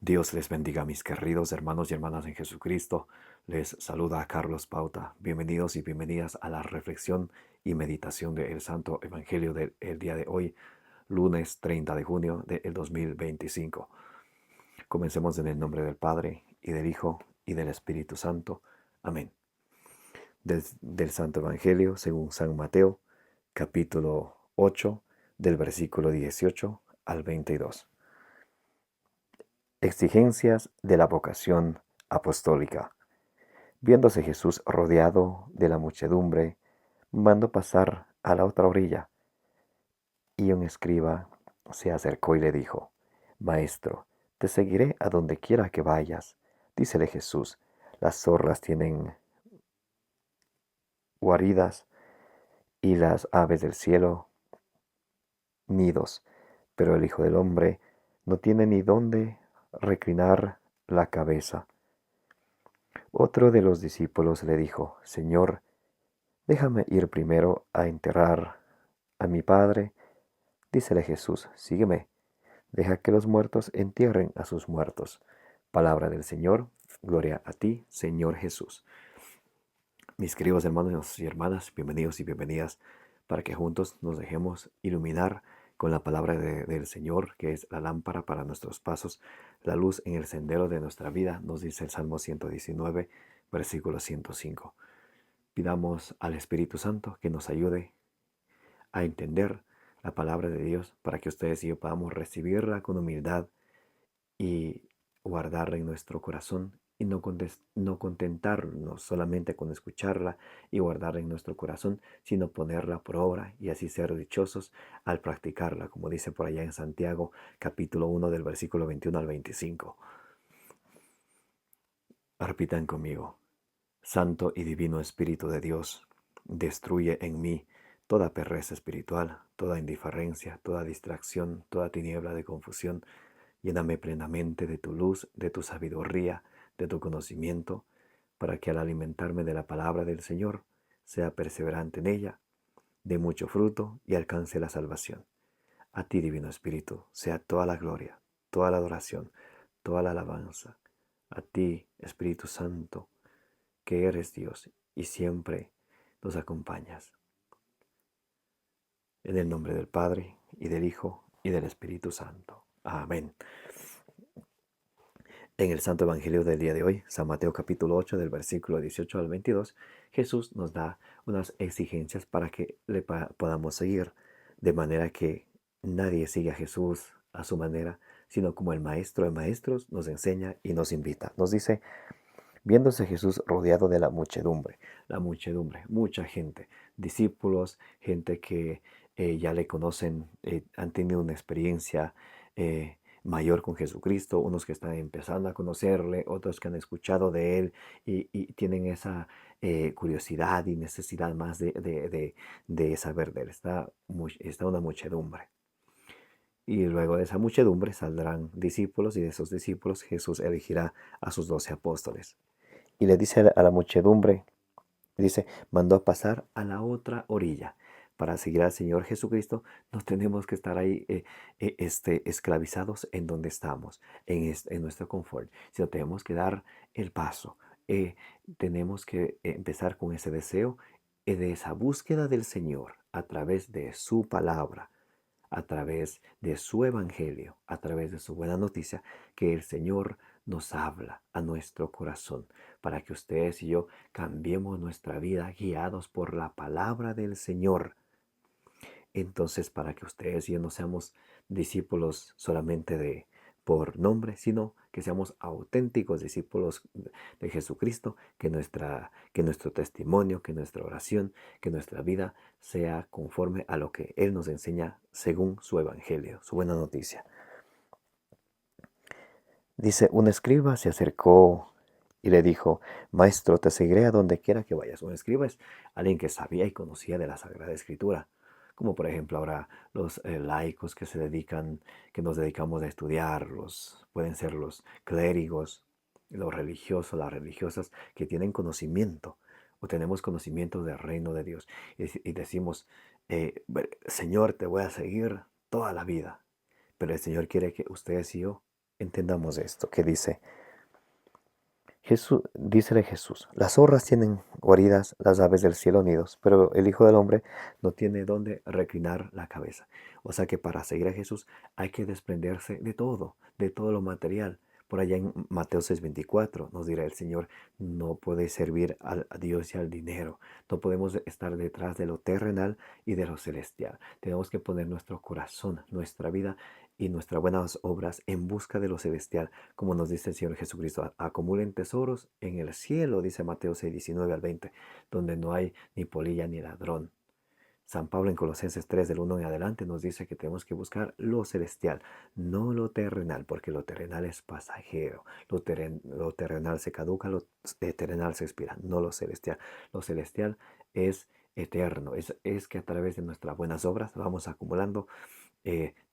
Dios les bendiga, mis queridos hermanos y hermanas en Jesucristo. Les saluda a Carlos Pauta. Bienvenidos y bienvenidas a la reflexión y meditación del Santo Evangelio del día de hoy, lunes 30 de junio del 2025. Comencemos en el nombre del Padre, y del Hijo, y del Espíritu Santo. Amén. Del Santo Evangelio según San Mateo, capítulo 8, del versículo 18 al 22. Exigencias de la vocación apostólica. Viéndose Jesús rodeado de la muchedumbre, mandó pasar a la otra orilla, y un escriba se acercó y le dijo: Maestro, te seguiré a donde quiera que vayas. Dícele Jesús: las zorras tienen guaridas y las aves del cielo nidos, pero el Hijo del Hombre no tiene ni dónde reclinar la cabeza. Otro de los discípulos le dijo: Señor, déjame ir primero a enterrar a mi padre. Dícele Jesús: Sígueme, deja que los muertos entierren a sus muertos. Palabra del Señor, gloria a ti, Señor Jesús. Mis queridos hermanos y hermanas, bienvenidos y bienvenidas para que juntos nos dejemos iluminar con la palabra del Señor, que es la lámpara para nuestros pasos, la luz en el sendero de nuestra vida, nos dice el Salmo 119, versículo 105. Pidamos al Espíritu Santo que nos ayude a entender la palabra de Dios para que ustedes y yo podamos recibirla con humildad y guardarla en nuestro corazón y no contentarnos solamente con escucharla y guardarla en nuestro corazón, sino ponerla por obra y así ser dichosos al practicarla, como dice por allá en Santiago capítulo 1 del versículo 21 al 25. Repitan conmigo: Santo y divino Espíritu de Dios, destruye en mí toda pereza espiritual, toda indiferencia, toda distracción, toda tiniebla de confusión. Lléname plenamente de tu luz, de tu sabiduría, de tu conocimiento, para que al alimentarme de la palabra del Señor, sea perseverante en ella, dé mucho fruto y alcance la salvación. A ti, Divino Espíritu, sea toda la gloria, toda la adoración, toda la alabanza. A ti, Espíritu Santo, que eres Dios y siempre nos acompañas. En el nombre del Padre, y del Hijo, y del Espíritu Santo. Amén. En el Santo Evangelio del día de hoy, San Mateo capítulo 8, del versículo 18 al 22, Jesús nos da unas exigencias para que le podamos seguir, de manera que nadie sigue a Jesús a su manera, sino como el Maestro de Maestros nos enseña y nos invita. Nos dice: viéndose Jesús rodeado de la muchedumbre, mucha gente, discípulos, gente que ya le conocen, han tenido una experiencia mayor con Jesucristo, unos que están empezando a conocerle, otros que han escuchado de él y tienen esa curiosidad y necesidad más de saber de él. Está una muchedumbre. Y luego de esa muchedumbre saldrán discípulos, y de esos discípulos Jesús elegirá a sus 12 apóstoles. Y le dice a la muchedumbre, dice: mandó a pasar a la otra orilla. Para seguir al Señor Jesucristo, no tenemos que estar ahí esclavizados en donde estamos, en nuestro confort, sino tenemos que dar el paso. Tenemos que empezar con ese deseo de esa búsqueda del Señor a través de su palabra, a través de su evangelio, a través de su buena noticia, que el Señor nos habla a nuestro corazón, para que ustedes y yo cambiemos nuestra vida guiados por la palabra del Señor. Entonces, para que ustedes y yo no seamos discípulos solamente por nombre, sino que seamos auténticos discípulos de Jesucristo, que nuestro testimonio, que nuestra oración, que nuestra vida sea conforme a lo que Él nos enseña según su evangelio, su buena noticia. Dice: un escriba se acercó y le dijo: Maestro, te seguiré a donde quiera que vayas. Un escriba es alguien que sabía y conocía de la Sagrada Escritura, como por ejemplo ahora los laicos que nos dedicamos a estudiar, pueden ser los clérigos, los religiosos, las religiosas, que tienen conocimiento o tenemos conocimiento del reino de Dios y decimos: Señor, te voy a seguir toda la vida. Pero el Señor quiere que ustedes y yo entendamos esto, que dice Jesús, dícele Jesús, las zorras tienen guaridas, las aves del cielo nidos, pero el Hijo del Hombre no tiene dónde reclinar la cabeza. O sea que para seguir a Jesús hay que desprenderse de todo lo material. Por allá en Mateo 6:24 nos dirá el Señor, no podéis servir a Dios y al dinero. No podemos estar detrás de lo terrenal y de lo celestial. Tenemos que poner nuestro corazón, nuestra vida y nuestras buenas obras en busca de lo celestial, como nos dice el Señor Jesucristo. Acumulen tesoros en el cielo, dice Mateo 6:19 al 20, donde no hay ni polilla ni ladrón. San Pablo en Colosenses 3 del 1 en adelante nos dice que tenemos que buscar lo celestial, no lo terrenal, porque lo terrenal es pasajero, lo terrenal se caduca, lo terrenal se expira, no lo celestial. Lo celestial es eterno, es que a través de nuestras buenas obras vamos acumulando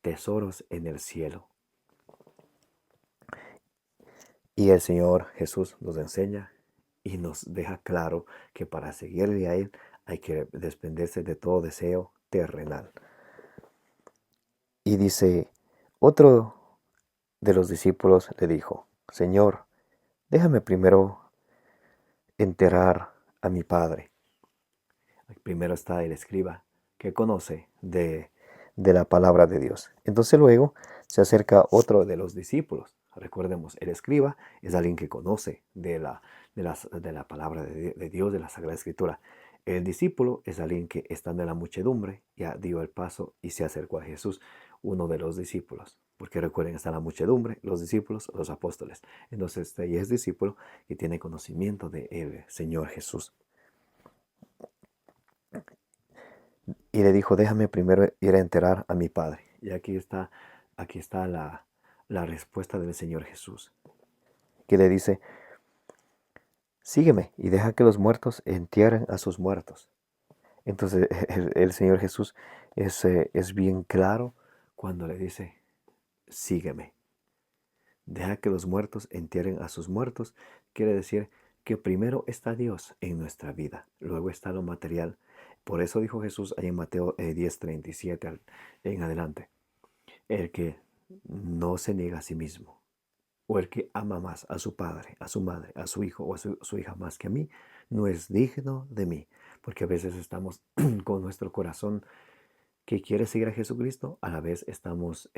tesoros en el cielo. Y el Señor Jesús nos enseña y nos deja claro que para seguirle a Él hay que desprenderse de todo deseo terrenal. Y dice, otro de los discípulos le dijo, Señor, déjame primero enterrar a mi padre. Primero está el escriba que conoce de la palabra de Dios. Entonces luego se acerca otro de los discípulos. Recordemos, el escriba es alguien que conoce de la palabra de Dios, de la Sagrada Escritura. El discípulo es alguien que estando en la muchedumbre ya dio el paso y se acercó a Jesús, uno de los discípulos. Porque recuerden, está la muchedumbre, los discípulos, los apóstoles. Entonces este es discípulo que tiene conocimiento del Señor Jesús. Y le dijo, déjame primero ir a enterrar a mi padre. Y aquí está la respuesta del Señor Jesús, que le dice, sígueme y deja que los muertos entierren a sus muertos. Entonces el Señor Jesús es bien claro cuando le dice, sígueme. Deja que los muertos entierren a sus muertos. Quiere decir que primero está Dios en nuestra vida, luego está lo material. Por eso dijo Jesús ahí en Mateo 10:37 en adelante, el que no se niega a sí mismo, o el que ama más a su padre, a su madre, a su hijo o a su hija más que a mí, no es digno de mí. Porque a veces estamos con nuestro corazón que quiere seguir a Jesucristo, a la vez estamos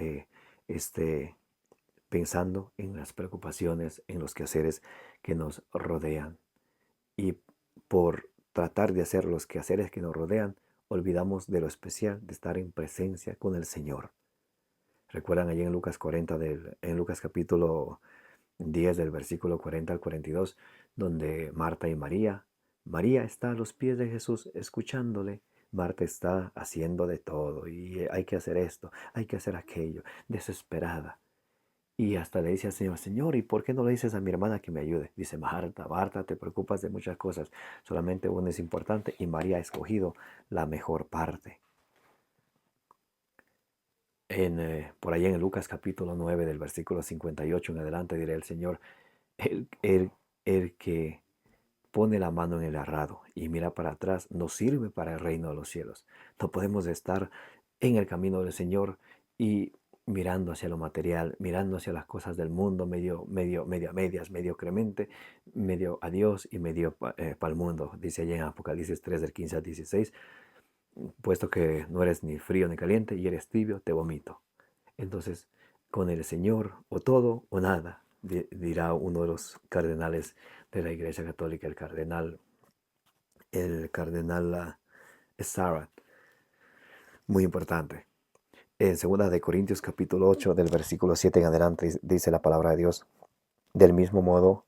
pensando en las preocupaciones, en los quehaceres que nos rodean. Y por tratar de hacer los quehaceres que nos rodean, olvidamos de lo especial de estar en presencia con el Señor. Recuerdan allí en Lucas 40, en Lucas capítulo 10 del versículo 40 al 42, donde Marta y María está a los pies de Jesús escuchándole. Marta está haciendo de todo y hay que hacer esto, hay que hacer aquello, desesperada. Y hasta le dice al Señor, Señor, ¿y por qué no le dices a mi hermana que me ayude? Dice, Marta, Marta, te preocupas de muchas cosas, solamente una es importante y María ha escogido la mejor parte. Por ahí en Lucas capítulo 9 del versículo 58 en adelante dirá el Señor, el, el, el que pone la mano en el arado y mira para atrás no sirve para el reino de los cielos. No podemos estar en el camino del Señor y mirando hacia lo material, mirando hacia las cosas del mundo, medio a medias, mediocremente, medio a Dios y medio para el mundo. Dice allá en Apocalipsis 3 del 15 al 16, puesto que no eres ni frío ni caliente y eres tibio, te vomito. Entonces, con el Señor o todo o nada, dirá uno de los cardenales de la Iglesia Católica, el cardenal Sarah. Muy importante. En 2 de Corintios capítulo 8 del versículo 7 en adelante dice la palabra de Dios, del mismo modo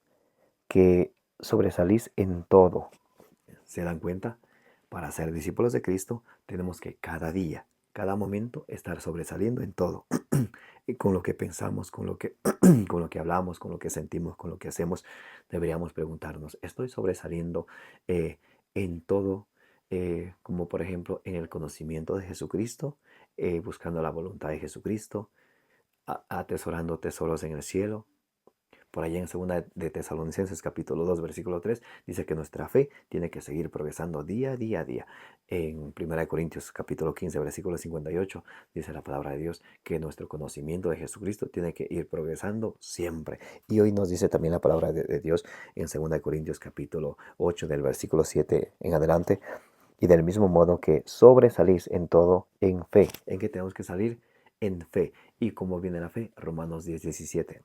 que sobresalís en todo. ¿Se dan cuenta? Para ser discípulos de Cristo tenemos que cada día, cada momento estar sobresaliendo en todo. Y con lo que pensamos, con lo que, con lo que hablamos, con lo que sentimos, con lo que hacemos, deberíamos preguntarnos, ¿estoy sobresaliendo en todo? Como por ejemplo en el conocimiento de Jesucristo, buscando la voluntad de Jesucristo, atesorando tesoros en el cielo, Por allá en 2 de Tesalonicenses capítulo 2 versículo 3 dice que nuestra fe tiene que seguir progresando día a día. En 1 Corintios capítulo 15 versículo 58 dice la palabra de Dios que nuestro conocimiento de Jesucristo tiene que ir progresando siempre. Y hoy nos dice también la palabra de Dios en 2 Corintios capítulo 8 del versículo 7 en adelante. Y del mismo modo que sobresalís en todo en fe. ¿En qué tenemos que salir? En fe. ¿Y cómo viene la fe? Romanos 10:17.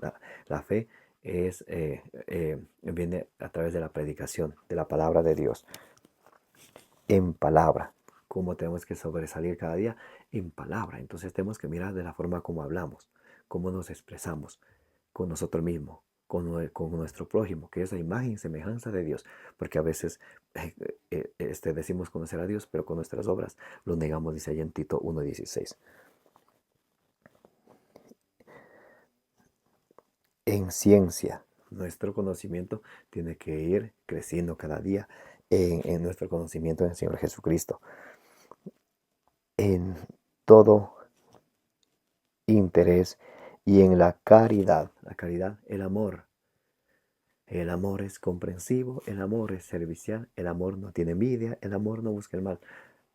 La fe viene a través de la predicación de la palabra de Dios. En palabra. ¿Cómo tenemos que sobresalir cada día? En palabra. Entonces tenemos que mirar de la forma como hablamos, cómo nos expresamos con nosotros mismos, con nuestro prójimo, que es la imagen y semejanza de Dios. Porque a veces decimos conocer a Dios, pero con nuestras obras lo negamos, dice allá en Tito 1:16. En ciencia, nuestro conocimiento tiene que ir creciendo cada día en nuestro conocimiento del Señor Jesucristo. En todo interés y en la caridad. La caridad, el amor. El amor es comprensivo, el amor es servicial, el amor no tiene envidia, el amor no busca el mal.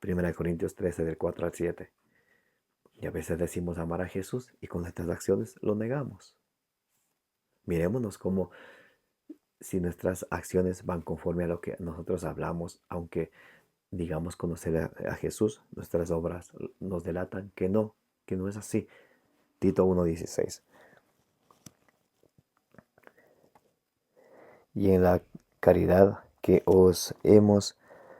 1 Corintios 13 del 4 al 7. Y a veces decimos amar a Jesús y con nuestras acciones lo negamos. Mirémonos como si nuestras acciones van conforme a lo que nosotros hablamos, aunque digamos conocer a Jesús, nuestras obras nos delatan que no es así. Tito 1:16. Y en la caridad que os hemos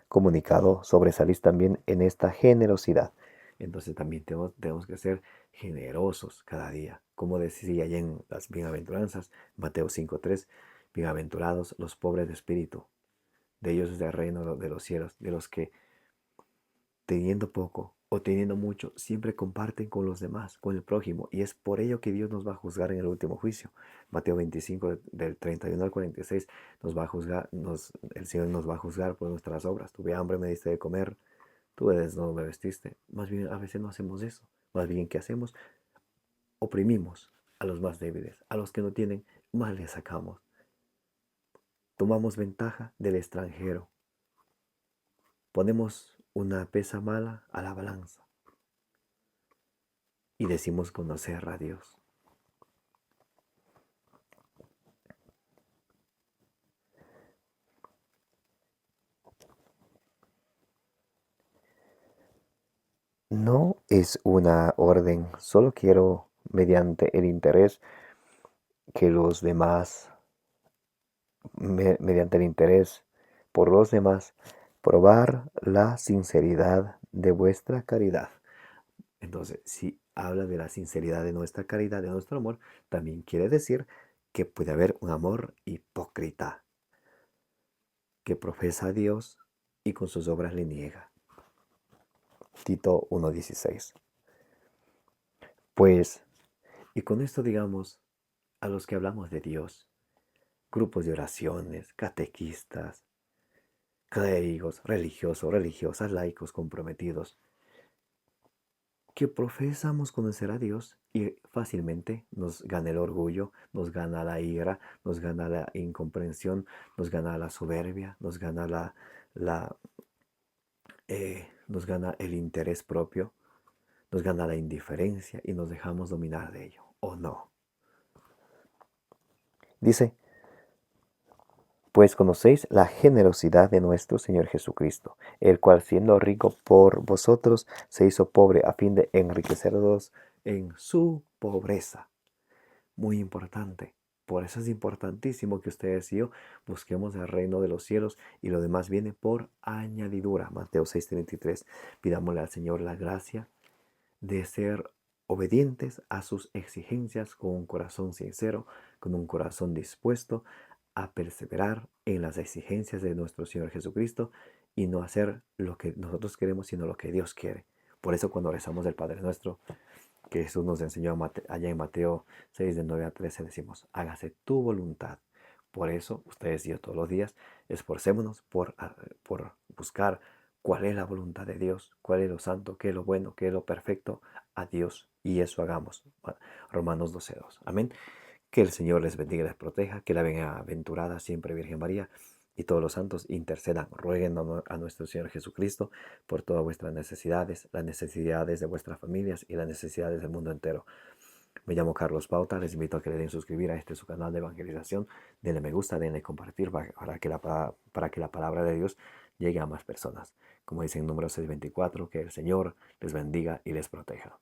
comunicado, sobresalís también en esta generosidad. Entonces también tenemos que ser generosos cada día. Como decía allá en las bienaventuranzas, Mateo 5:3, bienaventurados los pobres de espíritu, de ellos es el reino de los cielos, de los que teniendo poco o teniendo mucho, siempre comparten con los demás, con el prójimo, y es por ello que Dios nos va a juzgar en el último juicio. Mateo 25, del 31 al 46, nos va a juzgar, el Señor nos va a juzgar por nuestras obras. Tuve hambre, me diste de comer, tuve desnudo, me vestiste. Más bien, a veces no hacemos eso. Más bien, ¿qué hacemos? Oprimimos a los más débiles, a los que no tienen, más les sacamos. Tomamos ventaja del extranjero. Ponemos una pesa mala a la balanza y decimos conocer a Dios. No es una orden, solo quiero, mediante el interés que los demás, mediante el interés por los demás, probar la sinceridad de vuestra caridad. Entonces, si habla de la sinceridad de nuestra caridad, de nuestro amor, también quiere decir que puede haber un amor hipócrita, que profesa a Dios y con sus obras le niega. Tito 1:16. Pues, y con esto digamos, a los que hablamos de Dios, grupos de oraciones, catequistas, clérigos, religiosos, religiosas, laicos comprometidos, que profesamos conocer a Dios y fácilmente nos gana el orgullo, nos gana la ira, nos gana la incomprensión, nos gana la soberbia, nos gana nos gana el interés propio, nos gana la indiferencia y nos dejamos dominar de ello, ¿o no? Dice, pues conocéis la generosidad de nuestro Señor Jesucristo, el cual siendo rico por vosotros se hizo pobre a fin de enriqueceros en su pobreza. Muy importante. Por eso es importantísimo que ustedes y yo busquemos el reino de los cielos y lo demás viene por añadidura. Mateo 6:33. Pidámosle al Señor la gracia de ser obedientes a sus exigencias con un corazón sincero, con un corazón dispuesto a perseverar en las exigencias de nuestro Señor Jesucristo y no hacer lo que nosotros queremos, sino lo que Dios quiere. Por eso cuando rezamos el Padre Nuestro, que Jesús nos enseñó allá en Mateo 6, de 9 a 13, decimos, hágase tu voluntad. Por eso, ustedes y yo todos los días, esforcémonos por buscar cuál es la voluntad de Dios, cuál es lo santo, qué es lo bueno, qué es lo perfecto a Dios. Y eso hagamos. Romanos 12:2. Amén. Que el Señor les bendiga y les proteja, que la bienaventurada siempre Virgen María y todos los santos intercedan, rueguen a nuestro Señor Jesucristo por todas vuestras necesidades, las necesidades de vuestras familias y las necesidades del mundo entero. Me llamo Carlos Pauta, les invito a que le den suscribir a su canal de evangelización, denle me gusta, denle compartir para que la palabra de Dios llegue a más personas. Como dice en Números 6:24, que el Señor les bendiga y les proteja.